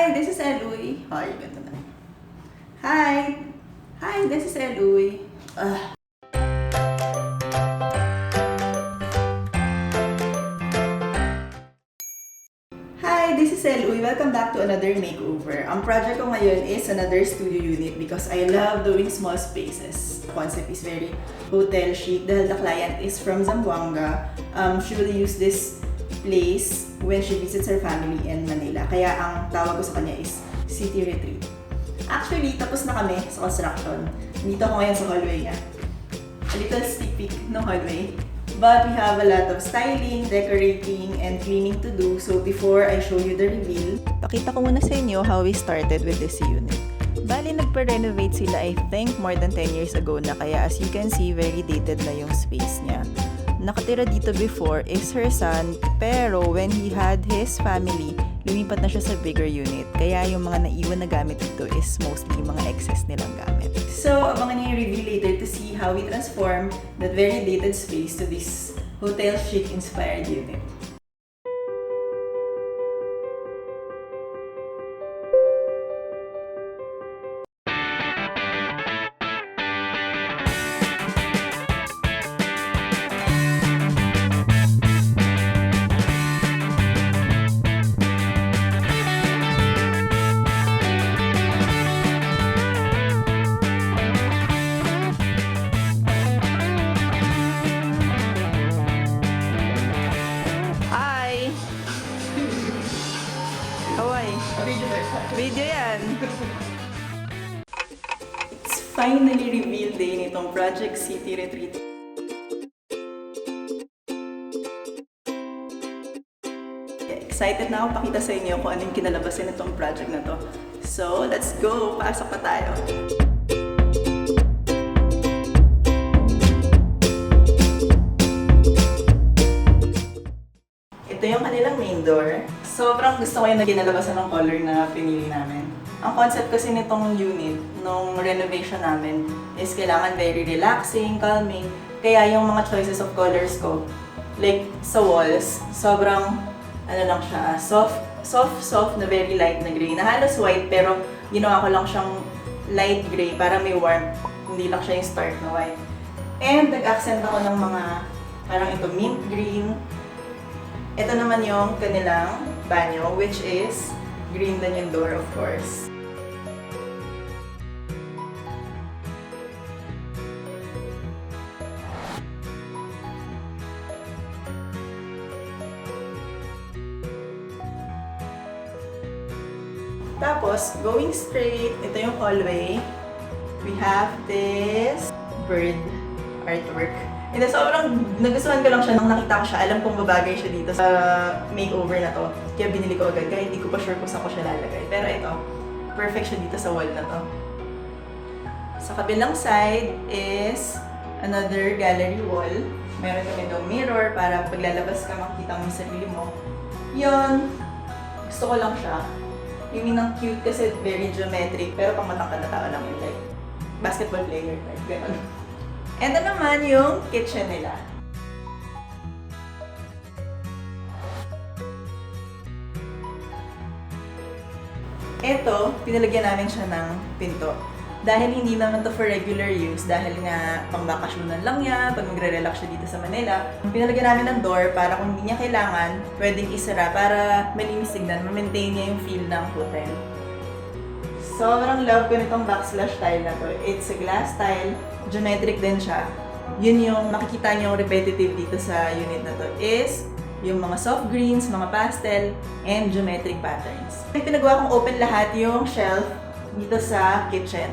Hi, this is Elle. Hi, ganda na. Hi! Hi, this is Elle. Hi, this is Elle. Welcome back to another makeover. Ang project ko ngayon is another studio unit because I love doing small spaces. The concept is very hotel chic dahil the client is from Zamboanga. She will use this place when she visits her family in Manila. Kaya ang tawag ko sa kanya is City Retreat. Actually, tapos na kami sa construction. Dito ako ngayon sa hallway niya. A little sneak peek ng hallway. But we have a lot of styling, decorating, and cleaning to do. So before I show you the reveal, pakita ko muna sa inyo how we started with this unit. Bali, nagpa-renovate sila I think more than 10 years ago na, kaya as you can see, very dated na yung space niya. Nakatira dito before is her son, pero when he had his family, lumipat na siya sa bigger unit. Kaya yung mga naiwan na gamit dito is mostly mga excess nilang gamit. So, abangan niyo yung review later to see how we transform that very dated space to this hotel chic inspired unit. Video yan! It's finally reveal day nitong Project City Retreat. Excited na ako pakita sa inyo kung anong kinalabasan nitong project na to. So, let's go! Pasok na tayo! Ito yung kanilang main door. Sobrang gusto ko yung kinalabasan ng color na pinili namin. Ang concept kasi nitong unit, nung renovation namin, is kailangan very relaxing, calming. Kaya yung mga choices of colors ko, like sa walls, sobrang ano lang siya, soft na very light na gray. Na halos white, pero ginawa ko lang siyang light gray para may warmth. Hindi lang siya yung stark na white. And nag-accent ako ng mga, parang ito mint green. Ito naman yung kanilang banyo, which is green din yung door, of course. Tapos, going straight, ito yung hallway. We have this bird artwork. And sobrang nagustuhan ko lang siya nung nakita ko siya. Alam kong babagay siya dito sa makeover na to. Kaya binili ko agad. Kaya hindi ko pa sure kung saan ko siya lalagay. Pero ito, perfect siya dito sa wall na to. Sa kabilang side is another gallery wall. Meron kami doon mirror para paglalabas ka makikita mo yung sarili mo. Yun. Gusto ko lang siya. Yung minang cute kasi very geometric. Pero pang matangkad na tao lang yun. Like basketball player. Like gano'n. Ito naman yung kitchen nila. Ito, pinalagyan namin siya ng pinto. Dahil hindi naman to for regular use, dahil nga pang-bakasyonan lang yan, pag magre-relax siya dito sa Manila. Pinalagyan namin ng door para kung hindi niya kailangan, pwedeng isara para malinis tignan, ma-maintain niya yung feel ng hotel. Sobrang love ko nitong backslash tile na to. It's a glass tile, geometric din siya. Yun yung makikita niyo repetitive dito sa unit na to is yung mga soft greens, mga pastel, and geometric patterns. Pinagawa kong open lahat yung shelf dito sa kitchen.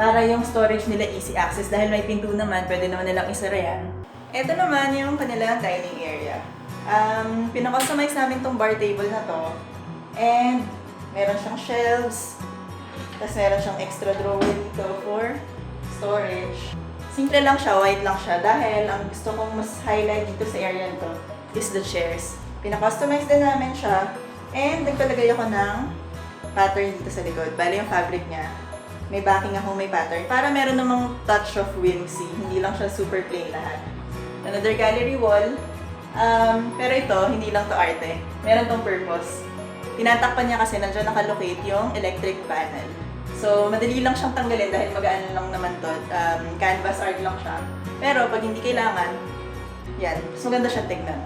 Para yung storage nila easy access dahil may pinto naman, pwede naman nilang isara yan. Ito naman yung kanilang dining area. Pinakustomize namin tong bar table na to. And meron siyang shelves. Tapos meron siyang extra drawer dito for storage. Simple lang siya, white lang siya. Dahil ang gusto kong mas highlight dito sa area nito is the chairs. Pinakustomize din namin siya. And nagpalagay ako ng pattern dito sa likod. Bali yung fabric niya. May backing ako, may pattern. Para meron namang touch of whimsy. Hindi lang siya super plain lahat. Another gallery wall. Pero ito, hindi lang to arte. Meron tong purpose. Tinatakpan niya kasi nandiyan nakalocate yung electric panel. So, madali lang siyang tanggalin dahil magaan lang naman to. Canvas art lang siya. Pero pag hindi kailangan, yan. So, ganda siyang tignan.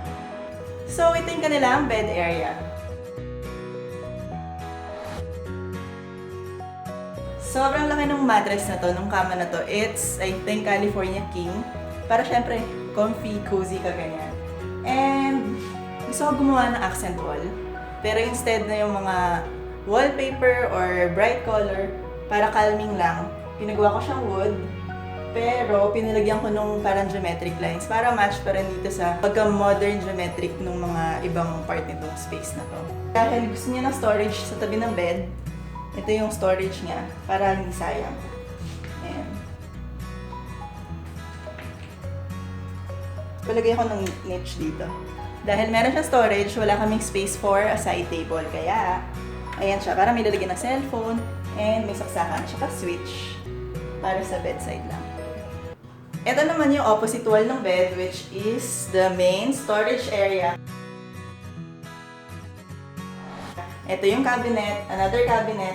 So, ito yung kanilang bed area. Sobrang laki ng mattress na to, ng kama na to. It's, I think, California King. Para syempre, comfy, cozy ka ganyan. And, gusto ko gumawa ng accent wall. Pero instead na yung mga wallpaper or bright color, para calming lang, pinagawa ko siyang wood. Pero, pinalagyan ko nung parang geometric lines para match pa rin dito sa pagka-modern geometric nung mga ibang part nitong space na to. Dahil gusto niya ng storage sa tabi ng bed, ito yung storage niya, para hindi sayang. Ayan. Palagay ako ng niche dito. Dahil meron siyang storage, wala kaming space for a side table. Kaya, ayan siya, para may lalagyan ng cellphone, and may saksakan, tsaka switch para sa bedside lang. Ito naman yung opposite wall ng bed, which is the main storage area. Ito yung cabinet, another cabinet.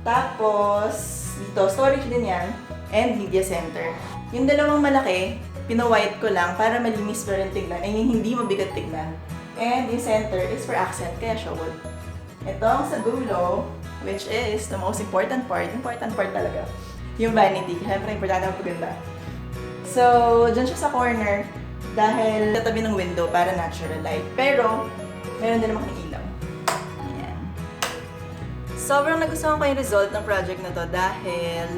Tapos, dito, storage din yan. And media center. Yung dalawang malaki, pina-white ko lang para malinis pa rin tignan. I mean, hindi mabigat tignan. And yung center is for accent, kaya siya wood. Itong sa dulo, which is the most important part talaga, yung vanity. Siyempre, importante ang paganda. So, dyan siya sa corner dahil tatabi ng window para natural light. Pero, meron din naman kami ilaw. Sobrang nagustuhan ko yung result ng project na to dahil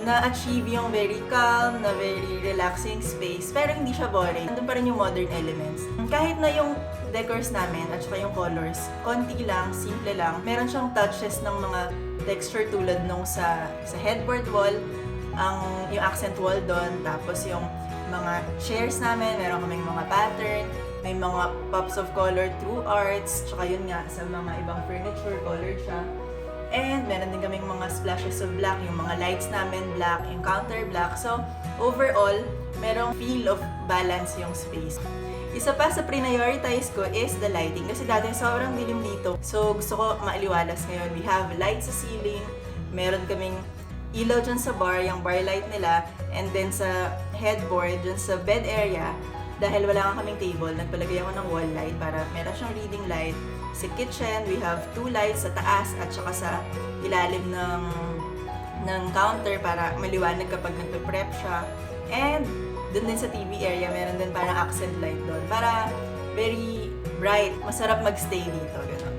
na-achieve yung very calm, na very relaxing space, pero hindi siya boring. Nandun pa rin yung modern elements. Kahit na yung decors namin at saka yung colors, konti lang, simple lang. Meron siyang touches ng mga texture tulad nung sa headboard wall, yung accent wall doon, tapos yung mga chairs namin, meron kaming mga pattern, may mga pops of color through arts, tsaka yun nga, sa mga ibang furniture, colored siya. And meron din kaming mga splashes of black, yung mga lights namin black, yung counter black. So, overall, merong feel of balance yung space. Isa pa sa prioritize ko is the lighting. Kasi dati sobrang dilim dito. So, gusto ko maaliwalas ngayon. We have lights sa ceiling, meron kaming ilaw dyan sa bar, yung bar light nila, and then sa headboard, dyan sa bed area, dahil wala nga kaming table, nagpalagay ako ng wall light para meron siyang reading light. Sa kitchen, we have 2 lights sa taas at saka sa ilalim ng counter para maliwanag kapag nagpe-prep siya. And dun din sa TV area, meron din parang accent light doon para very bright, masarap magstay dito. Ganun.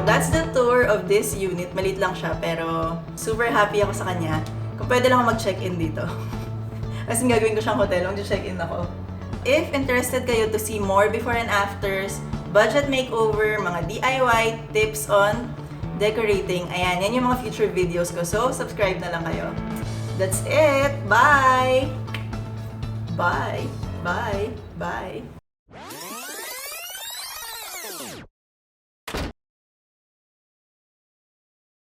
That's the tour of this unit. Maliit lang siya, pero super happy ako sa kanya. Kung pwede lang ako mag-check-in dito. Kasi gagawin ko siyang hotel, mag-check-in ako. If interested kayo to see more before and afters, budget makeover, mga DIY, tips on decorating, ayan, yan yung mga future videos ko. So, subscribe na lang kayo. That's it! Bye! Bye! Bye! Bye!